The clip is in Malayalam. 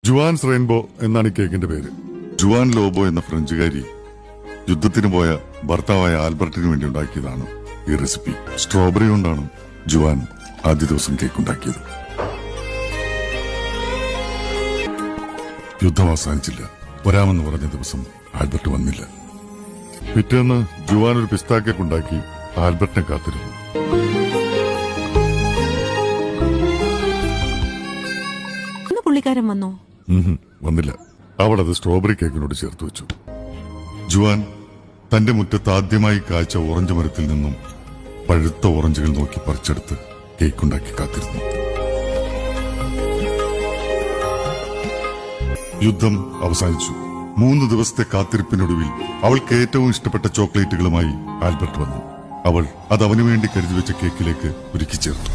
ജുവാൻസ് റെയിൻബോ എന്നാണ് ഈ കേക്കിന്റെ പേര്. ജുവാൻ ലോബോ എന്ന ഫ്രഞ്ചുകാരി യുദ്ധത്തിന് പോയ ഭർത്താവായ ആൽബർട്ടിന് വേണ്ടി ഉണ്ടാക്കിയതാണ് ഈ റെസിപ്പി. സ്ട്രോബെറി കൊണ്ടാണ് ജുവാൻ ആദ്യ ദിവസം കേക്ക് ഉണ്ടാക്കിയത്. യുദ്ധം അവസാനിച്ചില്ല. വരാമെന്ന് പറഞ്ഞ ദിവസം ആൽബർട്ട് വന്നില്ല. പിറ്റേന്ന് ജുവാൻ ഒരു പിസ്താ കേക്ക് ഉണ്ടാക്കി ആൽബർട്ടിനെ കാത്തിരുന്നു. പുള്ളിക്കാരൻ വന്നോ? വന്നില്ല. അവൾ അത് സ്ട്രോബെറി കേക്കിനോട് ചേർത്ത് വെച്ചു. ജുവാൻ തന്റെ മുറ്റത്ത് ആദ്യമായി കായ്ച്ച ഓറഞ്ച് മരത്തിൽ നിന്നും പഴുത്ത ഓറഞ്ചുകൾ നോക്കി പറിച്ചെടുത്ത് കേക്കുണ്ടാക്കി കാത്തിരുന്നു. യുദ്ധം അവസാനിച്ചു. 3 ദിവസത്തെ കാത്തിരിപ്പിനൊടുവിൽ അവൾക്ക് ഏറ്റവും ഇഷ്ടപ്പെട്ട ചോക്ലേറ്റുകളുമായി ആൽബർട്ട് വന്നു. അവൾ അത് അവനു വേണ്ടി കരുതി വെച്ച കേക്കിലേക്ക് ഒരുക്കി ചേർത്തു.